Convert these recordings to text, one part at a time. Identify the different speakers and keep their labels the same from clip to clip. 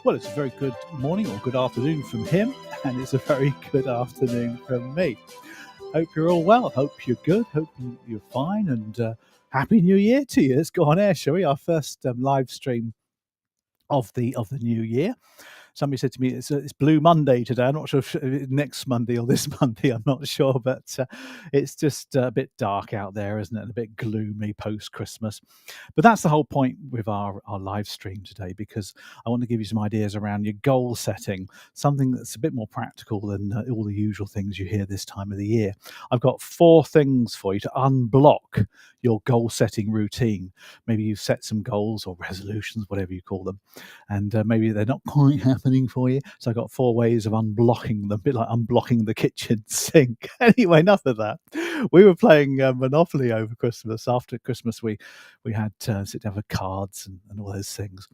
Speaker 1: Well, it's a very good morning or good afternoon from him, and it's a very good afternoon from me. Hope you're all well. Hope you're good. Hope you're fine, and Happy New Year to you. Let's go on air, shall we? Our first live stream of the new year. Somebody said to me, it's Blue Monday today. I'm not sure if it's next Monday or this Monday. I'm not sure, but it's just a bit dark out there, isn't it? And a bit gloomy post-Christmas. But that's the whole point with our live stream today, because I want to give you some ideas around your goal setting, something that's a bit more practical than all the usual things you hear this time of the year. I've got 4 things for you to unblock your goal setting routine. Maybe you've set some goals or resolutions, whatever you call them, and maybe they're not quite happening for you. So I've got 4 ways of unblocking them, a bit like unblocking the kitchen sink. Anyway, enough of that. We were playing Monopoly over Christmas. After Christmas, we had sit down for cards and all those things,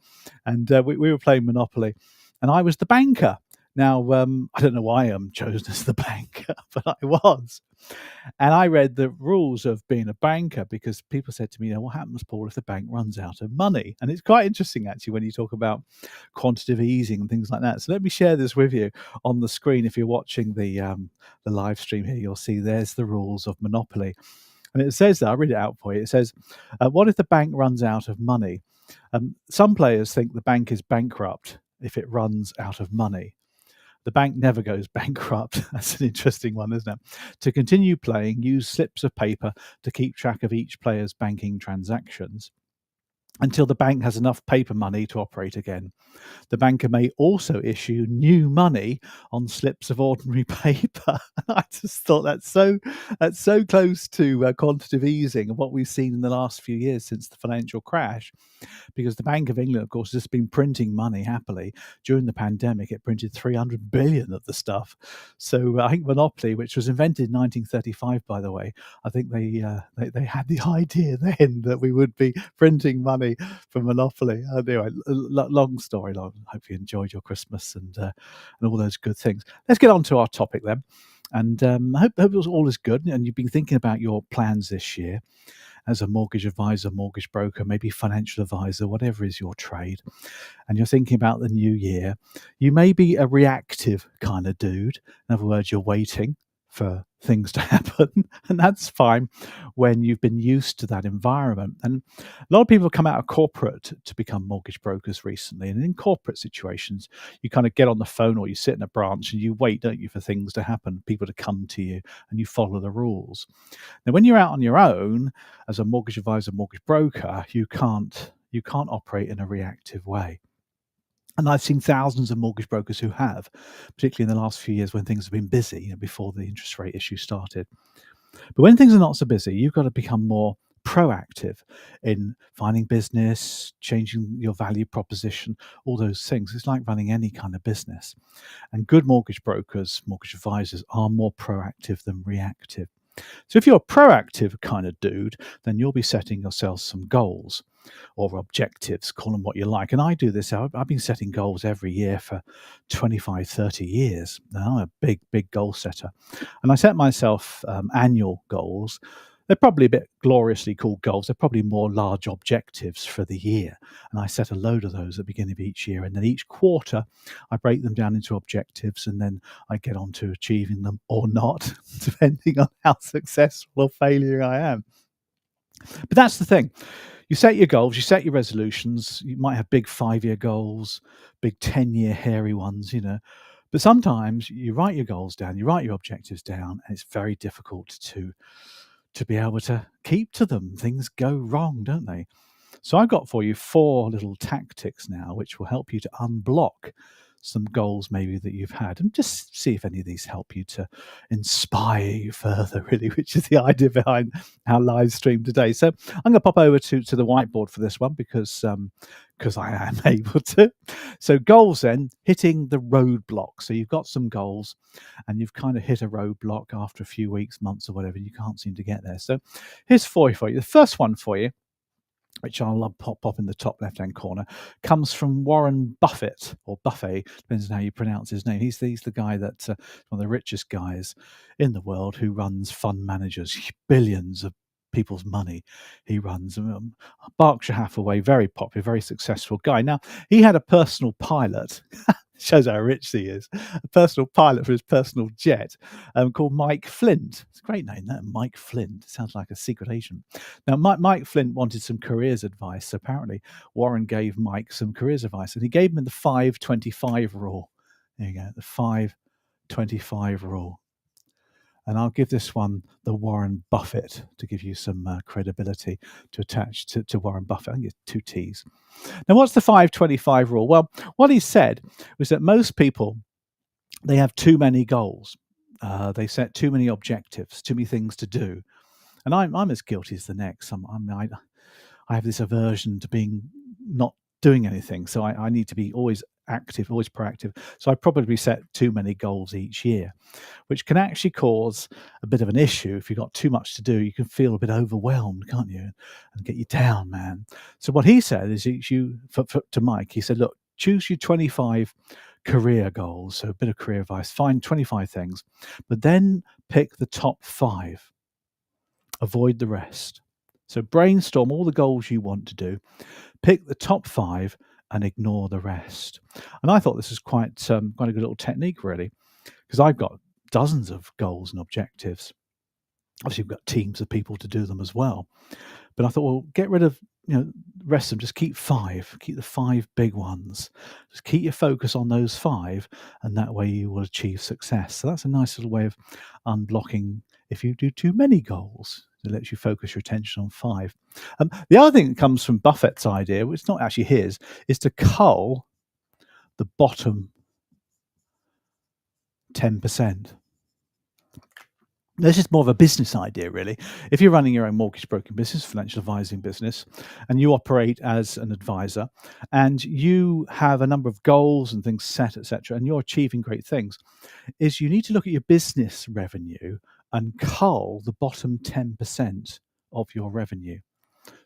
Speaker 1: and we were playing Monopoly, and I was the banker. Now, I don't know why I'm chosen as the banker, but I was. And I read the rules of being a banker because people said to me, what happens, Paul, if the bank runs out of money? And it's quite interesting, actually, when you talk about quantitative easing and things like that. So let me share this with you on the screen. If you're watching the live stream here, you'll see there's the rules of Monopoly. And it says that, I'll read it out for you. It says, what if the bank runs out of money? Some players think the bank is bankrupt if it runs out of money. The bank never goes bankrupt. That's an interesting one, isn't it? To continue playing, use slips of paper to keep track of each player's banking transactions until the bank has enough paper money to operate again. The banker may also issue new money on slips of ordinary paper. I just thought that's so close to quantitative easing and what we've seen in the last few years since the financial crash. Because the Bank of England, of course, has been printing money happily. During the pandemic, it printed 300 billion of the stuff. So I think Monopoly, which was invented in 1935, by the way, I think they had the idea then that we would be printing money for Monopoly. Anyway, long story long. Hope you enjoyed your Christmas and all those good things. Let's get on to our topic then. And hope all is good. And you've been thinking about your plans this year as a mortgage advisor, mortgage broker, maybe financial advisor, whatever is your trade, and you're thinking about the new year. You may be a reactive kind of dude. In other words, you're waiting for things to happen, and that's fine when you've been used to that environment. And a lot of people come out of corporate to become mortgage brokers recently, and in corporate situations you kind of get on the phone or you sit in a branch and you wait, don't you, for things to happen, people to come to you, and you follow the rules. Now when you're out on your own as a mortgage advisor, mortgage broker, you can't operate in a reactive way. And I've seen thousands of mortgage brokers who have, particularly in the last few years when things have been busy, before the interest rate issue started. But when things are not so busy, you've got to become more proactive in finding business, changing your value proposition, all those things. It's like running any kind of business. And good mortgage brokers, mortgage advisors are more proactive than reactive. So if you're a proactive kind of dude, then you'll be setting yourself some goals or objectives, call them what you like. And I do this. I've been setting goals every year for 25, 30 years. Now I'm a big goal setter. And I set myself annual goals. They're probably a bit gloriously called goals. They're probably more large objectives for the year. And I set a load of those at the beginning of each year. And then each quarter, I break them down into objectives, and then I get on to achieving them or not, depending on how successful or failure I am. But that's the thing. You set your goals, you set your resolutions. You might have big 5-year goals, big 10-year hairy ones, But sometimes you write your goals down, you write your objectives down, and it's very difficult to be able to keep to them. Things go wrong, don't they? So I've got for you 4 little tactics now, which will help you to unblock some goals maybe that you've had, and just see if any of these help you to inspire you further, really, which is the idea behind our live stream today. So I'm going to pop over to the whiteboard for this one because I am able to. So goals then, hitting the roadblock. So you've got some goals and you've kind of hit a roadblock after a few weeks, months or whatever, and you can't seem to get there. So here's 4 for you. The first one for you, which I'll pop in the top left-hand corner, comes from Warren Buffett, or Buffet, depends on how you pronounce his name. He's the guy that's one of the richest guys in the world who runs fund managers, billions of people's money. He runs Berkshire Hathaway, very popular, very successful guy. Now, he had a personal pilot. Shows how rich he is. A personal pilot for his personal jet, called Mike Flint. It's a great name, that Mike Flint. Sounds like a secret agent. Now, Mike Flint wanted some careers advice. So apparently, Warren gave Mike some careers advice, and he gave him the 5-25 rule. There you go, the 5-25 rule. And I'll give this one the Warren Buffett to give you some credibility to attach to Warren Buffett. I think it's 2 T's. Now, what's the 5-25 rule? Well, what he said was that most people, they have too many goals. They set too many objectives, too many things to do. And I'm as guilty as the next. I have this aversion to being not doing anything. So I need to be always active, always proactive. So I probably set too many goals each year, which can actually cause a bit of an issue. If you've got too much to do, you can feel a bit overwhelmed, can't you? And get you down, man. So what he said is, to Mike, he said, look, choose your 25 career goals. So a bit of career advice, find 25 things, but then pick the top 5. Avoid the rest. So brainstorm all the goals you want to do, pick the top 5 and ignore the rest. And I thought this was quite a good little technique, really, because I've got dozens of goals and objectives. Obviously, we've got teams of people to do them as well. But I thought, well, get rid of the rest of them. Just keep 5. Keep the 5 big ones. Just keep your focus on those 5, and that way you will achieve success. So that's a nice little way of unblocking if you do too many goals. It lets you focus your attention on 5. The other thing that comes from Buffett's idea, which is not actually his, is to cull the bottom 10%. This is more of a business idea, really. If you're running your own mortgage broking business, financial advising business, and you operate as an advisor, and you have a number of goals and things set, etc., and you're achieving great things, is you need to look at your business revenue and cull the bottom 10% of your revenue.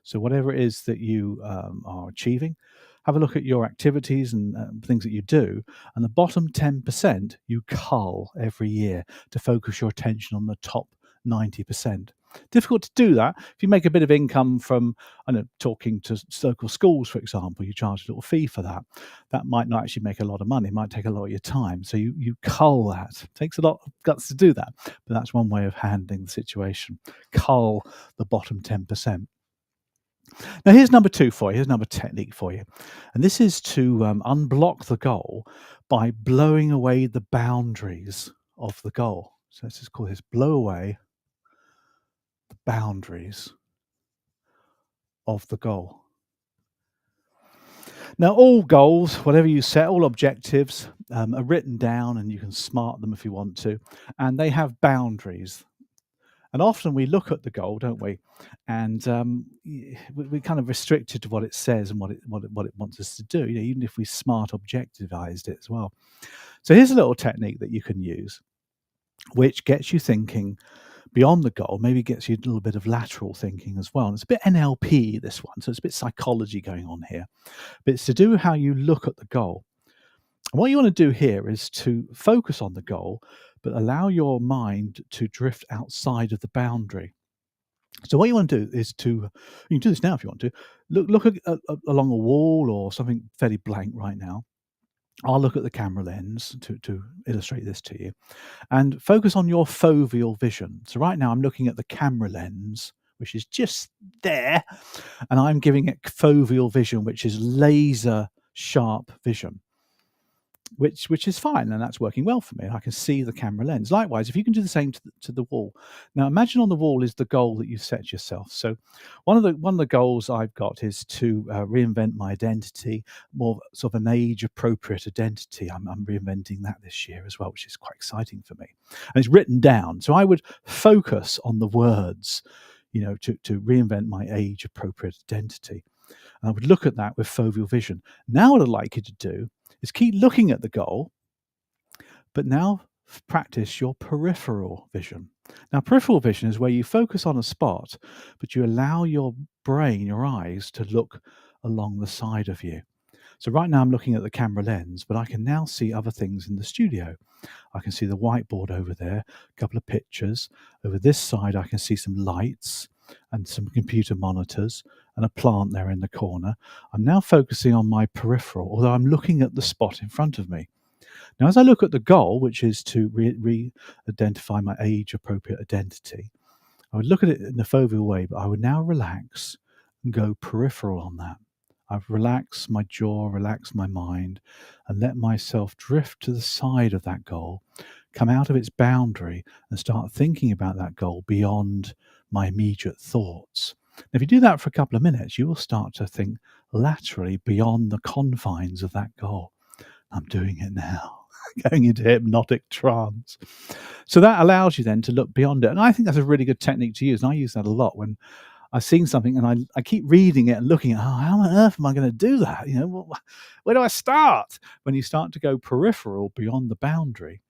Speaker 1: So whatever it is that you are achieving, have a look at your activities and things that you do, and the bottom 10% you cull every year to focus your attention on the top 90%. Difficult to do that. If you make a bit of income from, talking to local schools, for example, you charge a little fee for that. That might not actually make a lot of money. It might take a lot of your time. So you cull that. It takes a lot of guts to do that, but that's one way of handling the situation. Cull the bottom 10%. Now, here's number 2 for you. Here's another technique for you. And this is to unblock the goal by blowing away the boundaries of the goal. So let's just call this blow away the boundaries of the goal. Now, all goals, whatever you set, all objectives are written down, and you can smart them if you want to, and they have boundaries. And often we look at the goal, don't we? And we're kind of restricted to what it says and what it wants us to do, even if we smart objectivized it as well. So here's a little technique that you can use, which gets you thinking beyond the goal, maybe gets you a little bit of lateral thinking as well. And it's a bit NLP, this one, so it's a bit psychology going on here. But it's to do with how you look at the goal. And what you want to do here is to focus on the goal, but allow your mind to drift outside of the boundary. So what you want to do is you can do this now if you want to, look along a wall or something fairly blank right now. I'll look at the camera lens to illustrate this to you, and focus on your foveal vision. So right now I'm looking at the camera lens, which is just there, and I'm giving it foveal vision, which is laser sharp vision. Which is fine, and that's working well for me. I can see the camera lens. Likewise, if you can do the same to the wall. Now, imagine on the wall is the goal that you set yourself. So, one of the goals I've got is to reinvent my identity, more sort of an age-appropriate identity. I'm reinventing that this year as well, which is quite exciting for me. And it's written down. So I would focus on the words, to reinvent my age-appropriate identity. And I would look at that with foveal vision. Now, what I'd like you to do is keep looking at the goal, but now practice your peripheral vision. Now, peripheral vision is where you focus on a spot, but you allow your brain, your eyes, to look along the side of you. So right now I'm looking at the camera lens, but I can now see other things in the studio. I can see the whiteboard over there, a couple of pictures. Over this side, I can see some lights. and some computer monitors and a plant there in the corner. I'm now focusing on my peripheral, although I'm looking at the spot in front of me. Now, as I look at the goal, which is to re-identify my age-appropriate identity, I would look at it in a foveal way, but I would now relax and go peripheral on that. I've relaxed my jaw, relaxed my mind, and let myself drift to the side of that goal, come out of its boundary, and start thinking about that goal beyond my immediate thoughts. Now, if you do that for a couple of minutes, you will start to think laterally beyond the confines of that goal. I'm doing it now. Going into hypnotic trance. So that allows you then to look beyond it. And I think that's a really good technique to use. And I use that a lot when I've seen something and I keep reading it and looking at, how on earth am I going to do that? Where do I start? When you start to go peripheral beyond the boundary,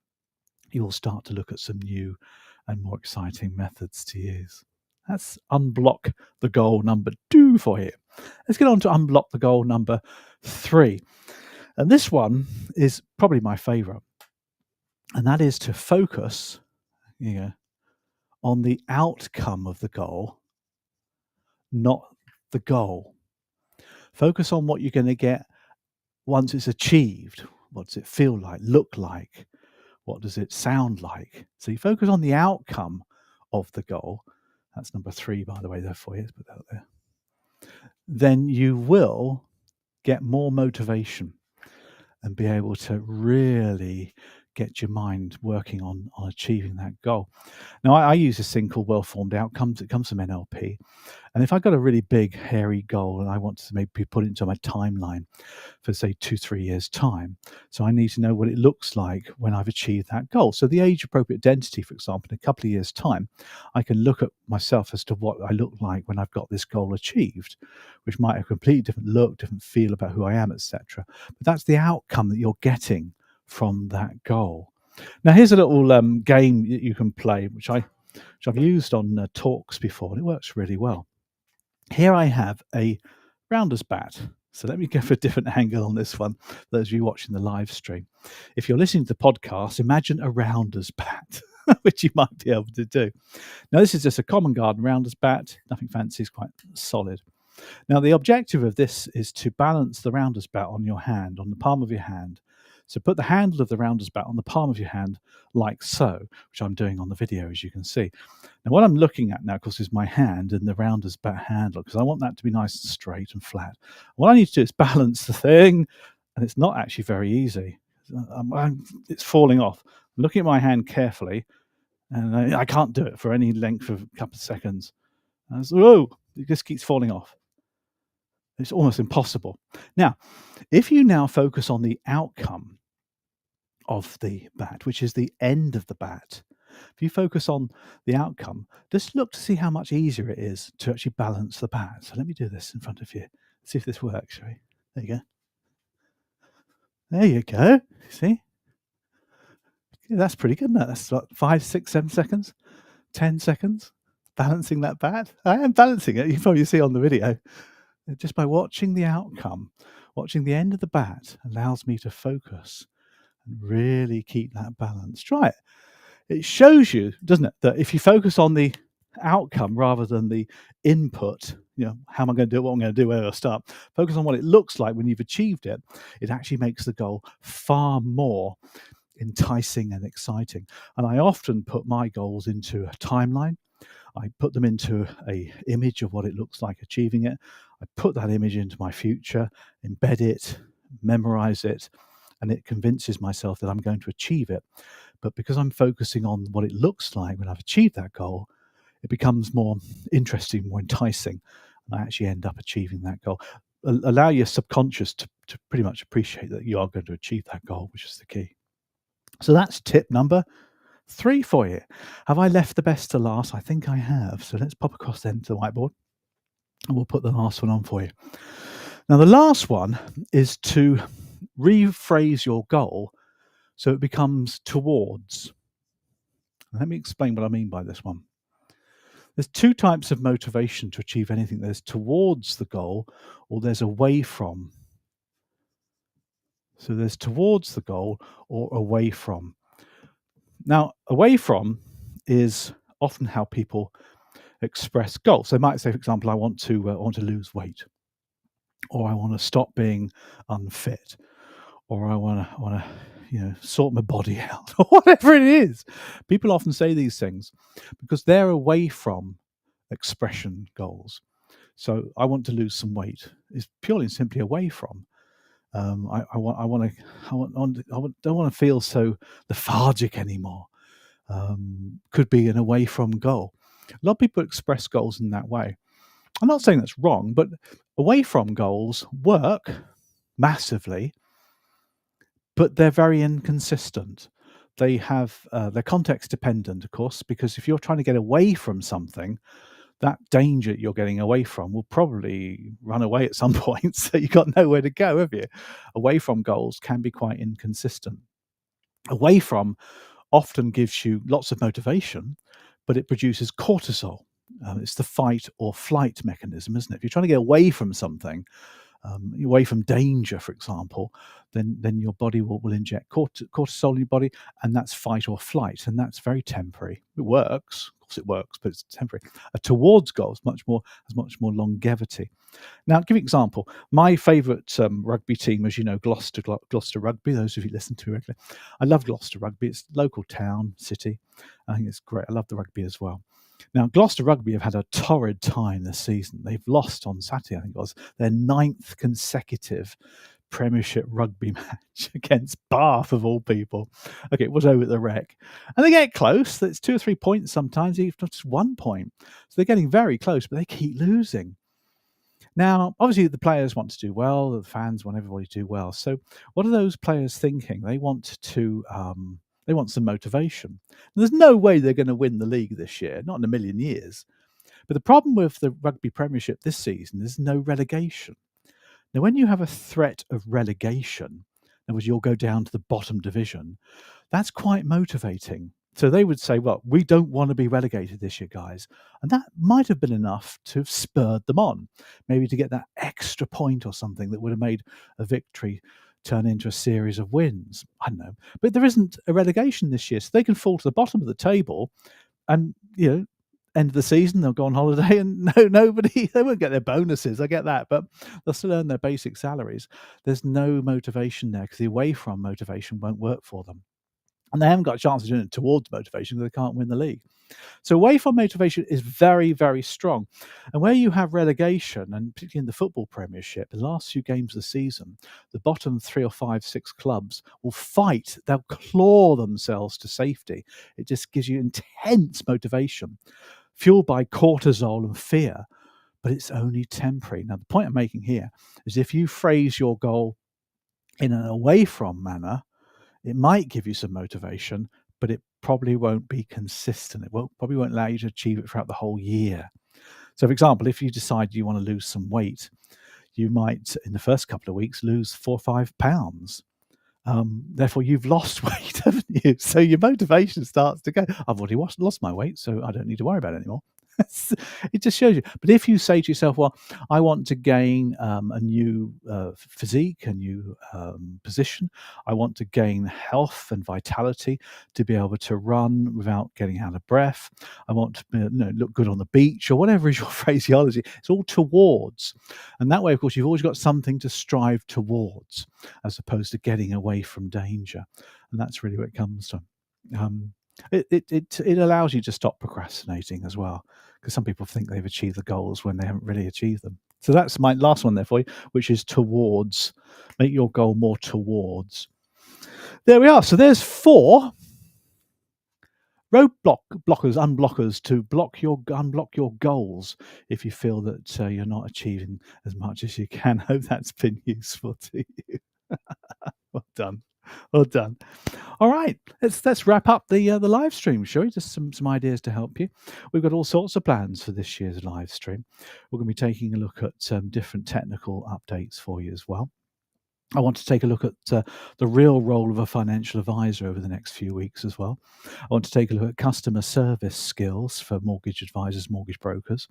Speaker 1: you will start to look at some new and more exciting methods to use. That's unblock the goal number 2 for you. Let's get on to unblock the goal number 3. And this one is probably my favorite. And that is to focus on the outcome of the goal, not the goal. Focus on what you're going to get once it's achieved. What does it feel like, look like? What does it sound like? So you focus on the outcome of the goal. That's number 3, by the way, there for you. Let's put that there. Then you will get more motivation and be able to really get your mind working on achieving that goal. Now, I use this thing called well-formed outcomes. It comes from NLP. And if I've got a really big, hairy goal and I want to maybe put it into my timeline for, say, 2-3 years' time, so I need to know what it looks like when I've achieved that goal. So the age-appropriate identity, for example, in a couple of years' time, I can look at myself as to what I look like when I've got this goal achieved, which might have a completely different look, different feel about who I am, etc. But that's the outcome that you're getting from that goal. Now, here's a little game you can play, which I've used on talks before, and it works really well. Here I have a rounder's bat. So let me go for a different angle on this one, those of you watching the live stream. If you're listening to the podcast, imagine a rounder's bat, which you might be able to do. Now, this is just a common garden rounder's bat. Nothing fancy, it's quite solid. Now, the objective of this is to balance the rounder's bat on your hand, on the palm of your hand. So put the handle of the rounder's bat on the palm of your hand like so, which I'm doing on the video, as you can see. Now, what I'm looking at now, of course, is my hand and the rounder's bat handle, because I want that to be nice and straight and flat. What I need to do is balance the thing, and it's not actually very easy. It's falling off. I'm looking at my hand carefully, and I can't do it for any length of a couple of seconds. And it just keeps falling off. It's almost impossible. Now, if you now focus on the outcome of the bat, which is the end of the bat, if you focus on the outcome, just look to see how much easier it is to actually balance the bat. So let me do this in front of you. See if this works, shall we? There you go. There you go. See? Yeah, that's pretty good, isn't it? That's what, 5, 6, 7 seconds, 10 seconds, balancing that bat. I am balancing it. You probably see on the video. Just by watching the outcome, watching the end of the bat allows me to focus and really keep that balance. Try it. It shows you, doesn't it, that if you focus on the outcome rather than the input, how am I going to do it, what I'm going to do, where do I start, focus on what it looks like when you've achieved it, it actually makes the goal far more enticing and exciting. And I often put my goals into a timeline. I put them into a image of what it looks like achieving it. I put that image into my future, embed it, memorize it, and it convinces myself that I'm going to achieve it. But because I'm focusing on what it looks like when I've achieved that goal, it becomes more interesting, more enticing, and I actually end up achieving that goal. Allow your subconscious to pretty much appreciate that you are going to achieve that goal, which is the key. So that's tip number 3 for you. Have I left the best to last? I think I have. So let's pop across then to the whiteboard and we'll put the last one on for you. Now, the last one is to rephrase your goal so it becomes towards. Let me explain what I mean by this one. There's 2 types of motivation to achieve anything. There's towards the goal or there's away from. So there's towards the goal or away from. Now, away from is often how people express goals. They might say, for example, I want to lose weight, or I want to stop being unfit, or I want to sort my body out, or whatever it is. People often say these things because they're away from expression goals. So I want to lose some weight is purely and simply away from. Don't want to feel so lethargic anymore. Could be an away from goal. A lot of people express goals in that way. I'm not saying that's wrong, but away from goals work massively, but they're very inconsistent. They're context dependent, of course, because if you're trying to get away from something, that danger you're getting away from will probably run away at some point. So you've got nowhere to go, have you? Away from goals can be quite inconsistent. Away from often gives you lots of motivation, but it produces cortisol. It's the fight or flight mechanism, isn't it? If you're trying to get away from something, away from danger, for example, then your body will inject cortisol in your body, and that's fight or flight, and that's very temporary. It works, of course, it works, but it's temporary. Towards goals, has much more longevity. Now, I'll give you an example. My favourite rugby team, as you know, Gloucester Rugby. Those of you who listen to me regularly, I love Gloucester Rugby. It's a local town, city. I think it's great. I love the rugby as well. Now, Gloucester Rugby have had a torrid time this season. They've lost on Saturday, I think it was, their 9th consecutive Premiership rugby match against Bath, of all people. Okay, it was over at the Rec. And they get close. It's 2 or 3 points sometimes, even just 1 point. So they're getting very close, but they keep losing. Now, obviously, the players want to do well. The fans want everybody to do well. So what are those players thinking? They want some motivation. And there's no way they're going to win the league this year, not in a million years. But the problem with the Rugby Premiership this season is no relegation. Now, when you have a threat of relegation, in other words, you'll go down to the bottom division, that's quite motivating. So they would say, well, we don't want to be relegated this year, guys. And that might have been enough to have spurred them on, maybe to get that extra point or something that would have made a victory turn into a series of wins. I don't know. But there isn't a relegation this year, so they can fall to the bottom of the table and, end of the season, they'll go on holiday and nobody, they won't get their bonuses. I get that, but they'll still earn their basic salaries. There's no motivation there because the away from motivation won't work for them. And they haven't got a chance of doing it towards motivation because they can't win the league. So away from motivation is very, very strong. And where you have relegation, and particularly in the football Premiership, the last few games of the season, the bottom 3 or 5, 6 clubs will fight. They'll claw themselves to safety. It just gives you intense motivation, fueled by cortisol and fear, but it's only temporary. Now, the point I'm making here is if you phrase your goal in an away from manner, it might give you some motivation, but it probably won't be consistent. Probably won't allow you to achieve it throughout the whole year. So, for example, if you decide you want to lose some weight, you might, in the first couple of weeks, lose 4 or 5 pounds. Therefore, you've lost weight, haven't you? So your motivation starts to go, I've already lost my weight, so I don't need to worry about it anymore. It just shows you. But if you say to yourself, well, I want to gain a new physique, a new position, I want to gain health and vitality to be able to run without getting out of breath, I want to look good on the beach, or whatever is your phraseology, it's all towards. And that way, of course, you've always got something to strive towards as opposed to getting away from danger. And that's really what it comes to. It allows you to stop procrastinating as well, because some people think they've achieved the goals when they haven't really achieved them. So that's my last one there for you, which is towards. Make your goal more towards. There we are. So there's 4 unblockers to unblock your goals if you feel that you're not achieving as much as you can. Hope that's been useful to you. Well done. Well done. All right, let's wrap up the live stream, shall we? Just some ideas to help you. We've got all sorts of plans for this year's live stream. We're going to be taking a look at different technical updates for you as well. I want to take a look at the real role of a financial advisor over the next few weeks as well. I want to take a look at customer service skills for mortgage advisors, mortgage brokers.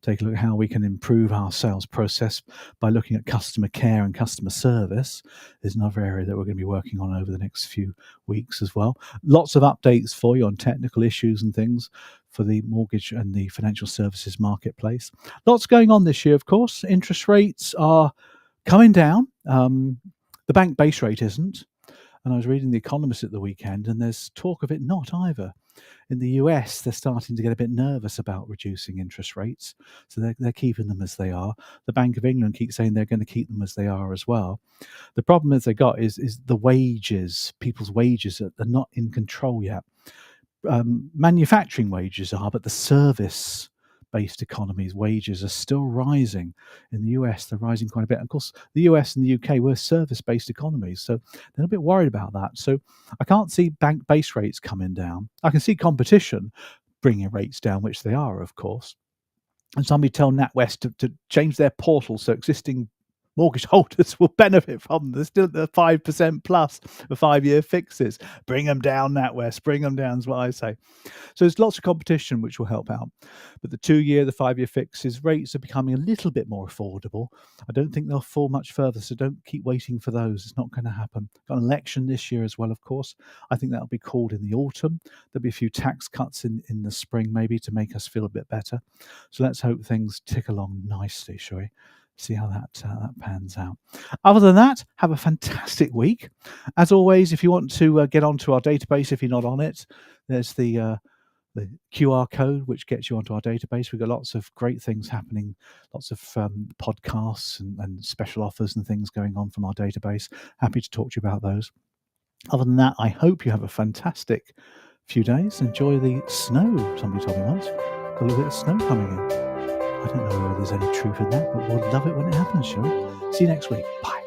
Speaker 1: Take a look at how we can improve our sales process by looking at customer care and customer service. Is another area that we're going to be working on over the next few weeks as well. Lots of updates for you on technical issues and things for the mortgage and the financial services marketplace. Lots going on this year, of course. Interest rates are coming down. The bank base rate isn't. And I was reading The Economist at the weekend, and there's talk of it not either. In the US, they're starting to get a bit nervous about reducing interest rates, so they're keeping them as they are. The Bank of England keeps saying they're going to keep them as they are as well. The problem is the wages. People's wages are not in control yet. Manufacturing wages are, but the service-based economies' wages are still rising. In the US, they're rising quite a bit. Of course, the US and the UK were service-based economies, so they're a bit worried about that. So I can't see bank base rates coming down. I can see competition bringing rates down, which they are, of course. And somebody tell NatWest to change their portal so existing mortgage holders will benefit from them. There's still the 5% plus for 5-year fixes. Bring them down, NatWest. Bring them down is what I say. So there's lots of competition which will help out. But the 2-year, the 5-year fixes, rates are becoming a little bit more affordable. I don't think they'll fall much further, so don't keep waiting for those. It's not going to happen. Got an election this year as well, of course. I think that'll be called in the autumn. There'll be a few tax cuts in the spring, maybe, to make us feel a bit better. So let's hope things tick along nicely, shall we? See how that pans out. Other than that, have a fantastic week. As always, if you want to get onto our database, if you're not on it, there's the QR code which gets you onto our database. We've got lots of great things happening, lots of podcasts and special offers and things going on from our database. Happy to talk to you about those. Other than that, I hope you have a fantastic few days. Enjoy the snow. Somebody told me once. Got a little bit of snow coming in. I don't know whether there's any truth in that, but we'll love it when it happens, shall we? See you next week. Bye.